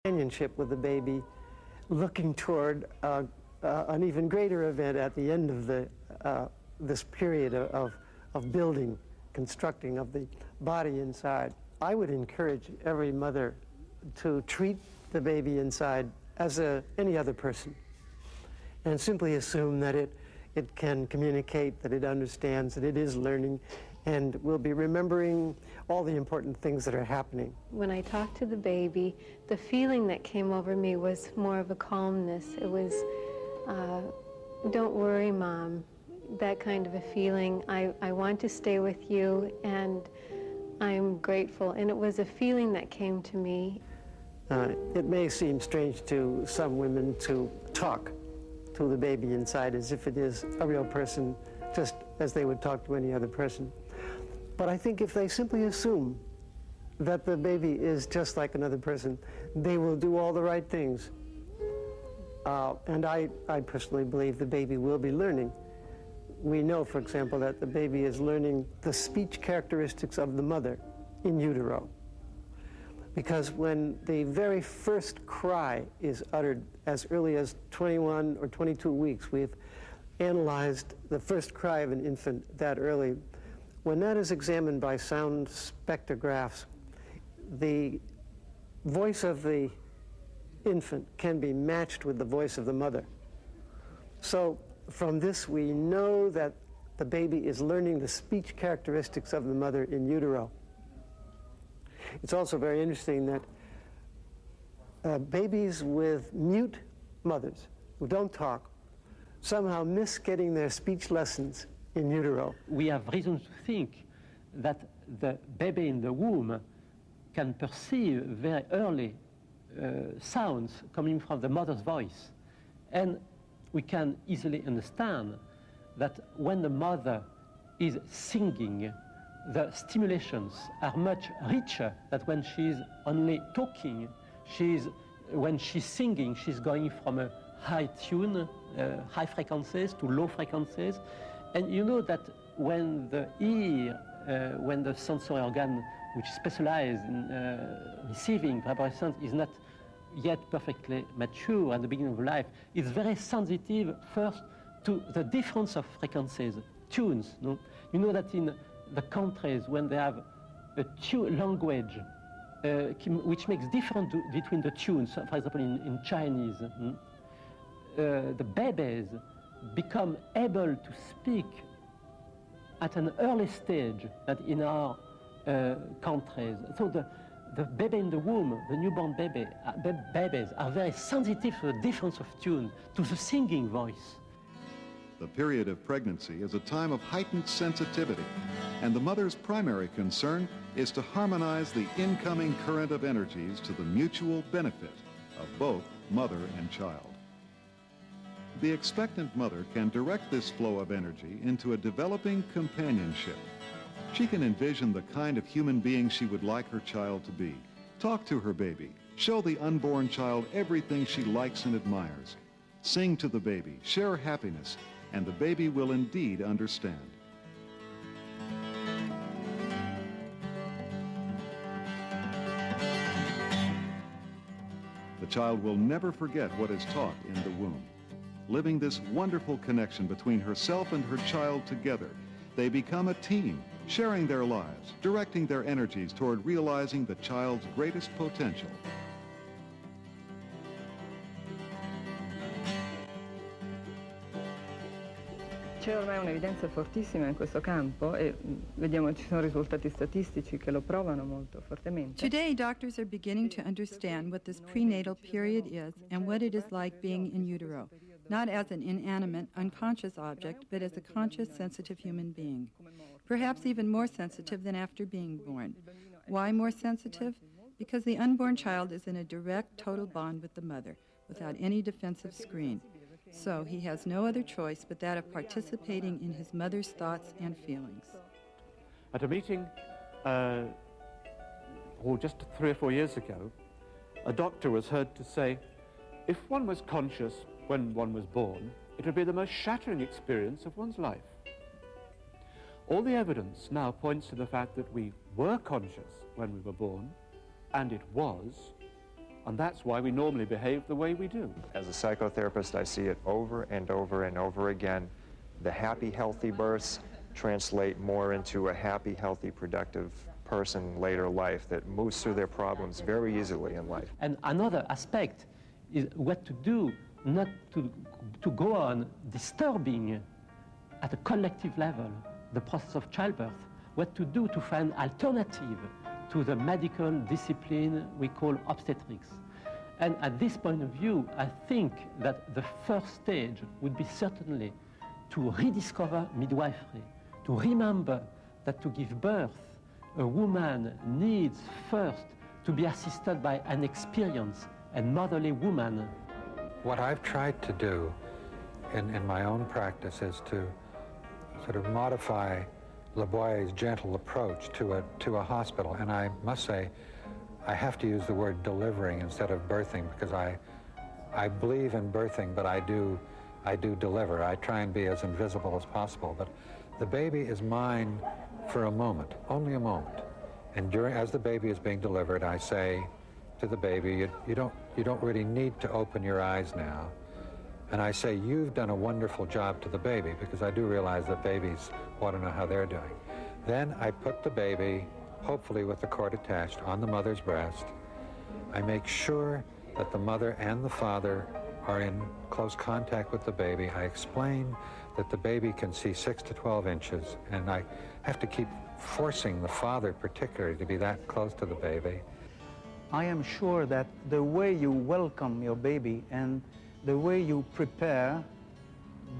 companionship with the baby, looking toward an even greater event at the end of this period of building, constructing of the body inside. I would encourage every mother to treat the baby inside as any other person, and simply assume that it can communicate, that it understands, that it is learning, and will be remembering all the important things that are happening. When I talked to the baby, the feeling that came over me was more of a calmness. It was, don't worry, Mom, that kind of a feeling. I want to stay with you, and I'm grateful. And it was a feeling that came to me. It may seem strange to some women to talk to the baby inside as if it is a real person, just as they would talk to any other person. But I think if they simply assume that the baby is just like another person, they will do all the right things. And I personally believe the baby will be learning. We know, for example, that the baby is learning the speech characteristics of the mother in utero. Because when the very first cry is uttered as early as 21 or 22 weeks, we've analyzed the first cry of an infant that early. When that is examined by sound spectrographs, the voice of the infant can be matched with the voice of the mother. So from this we know that the baby is learning the speech characteristics of the mother in utero. It's also very interesting that babies with mute mothers who don't talk somehow miss getting their speech lessons in utero. We have reason to think that the baby in the womb can perceive very early sounds coming from the mother's voice. And we can easily understand that when the mother is singing, the stimulations are much richer than when she's only talking. When she's singing, she's going from a high tune, high frequencies to low frequencies. And you know that when the ear, when the sensory organ, which specializes in receiving vibrations, is not yet perfectly mature at the beginning of life, it's very sensitive first to the difference of frequencies, tunes. No? You know that in the countries when they have a language which makes difference between the tunes, for example in Chinese, the babies become able to speak at an early stage than in our countries. So the baby in the womb, the newborn babies are very sensitive to the difference of tune, to the singing voice. The period of pregnancy is a time of heightened sensitivity, and the mother's primary concern is to harmonize the incoming current of energies to the mutual benefit of both mother and child. The expectant mother can direct this flow of energy into a developing companionship. She can envision the kind of human being she would like her child to be, talk to her baby, show the unborn child everything she likes and admires, sing to the baby, share happiness, and the baby will indeed understand. The child will never forget what is taught in the womb. Living this wonderful connection between herself and her child together, they become a team, sharing their lives, directing their energies toward realizing the child's greatest potential. C'è ormai un'evidenza fortissima in questo campo e vediamo ci sono risultati statistici che lo provano molto fortemente. Today, doctors are beginning to understand what this prenatal period is and what it is like being in utero, not as an inanimate, unconscious object, but as a conscious, sensitive human being, perhaps even more sensitive than after being born. Why more sensitive? Because the unborn child is in a direct, total bond with the mother, without any defensive screen. So he has no other choice but that of participating in his mother's thoughts and feelings. At a meeting, just 3 or 4 years ago, a doctor was heard to say, if one was conscious when one was born, it would be the most shattering experience of one's life. All the evidence now points to the fact that we were conscious when we were born, and it was And that's why we normally behave the way we do. As a psychotherapist, I see it over and over and over again. The happy, healthy births translate more into a happy, healthy, productive person later life that moves through their problems very easily in life. And another aspect is what to do not to go on disturbing at a collective level the process of childbirth, what to do to find alternative to the medical discipline we call obstetrics. And at this point of view, I think that the first stage would be certainly to rediscover midwifery, to remember that to give birth, a woman needs first to be assisted by an experienced and motherly woman. What I've tried to do in my own practice is to sort of modify Le Boyer's gentle approach to a hospital. And I must say, I have to use the word delivering instead of birthing, because I believe in birthing, but I do deliver. I try and be as invisible as possible. But the baby is mine for a moment, only a moment. And as the baby is being delivered, I say to the baby, you don't really need to open your eyes now. And I say, you've done a wonderful job to the baby, because I do realize that babies want to know how they're doing. Then I put the baby, hopefully with the cord attached, on the mother's breast. I make sure that the mother and the father are in close contact with the baby. I explain that the baby can see 6 to 12 inches, and I have to keep forcing the father particularly to be that close to the baby. I am sure that the way you welcome your baby and the way you prepare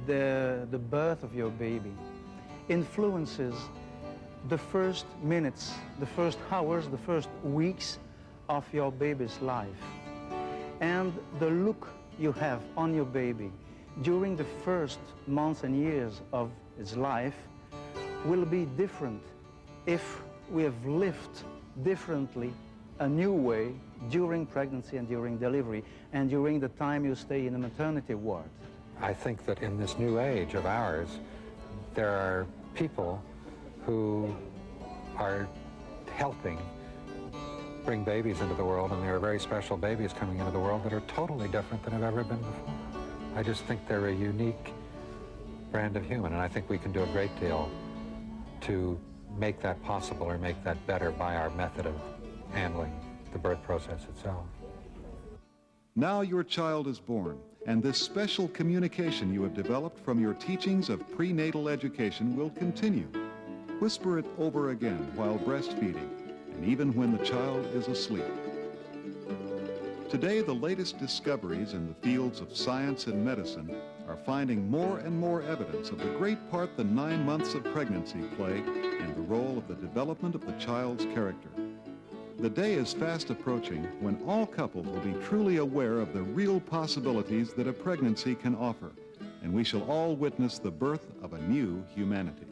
the birth of your baby influences the first minutes, the first hours, the first weeks of your baby's life. And the look you have on your baby during the first months and years of its life will be different if we have lived differently, a new way, during pregnancy and during delivery and during the time you stay in a maternity ward. I think that in this new age of ours, there are people who are helping bring babies into the world, and there are very special babies coming into the world that are totally different than have ever been before. I just think they're a unique brand of human, and I think we can do a great deal to make that possible or make that better by our method of handling the birth process itself. Now your child is born, and this special communication you have developed from your teachings of prenatal education will continue. Whisper it over again while breastfeeding, and even when the child is asleep. Today, the latest discoveries in the fields of science and medicine are finding more and more evidence of the great part the 9 months of pregnancy play in the role of the development of the child's character. The day is fast approaching when all couples will be truly aware of the real possibilities that a pregnancy can offer, and we shall all witness the birth of a new humanity.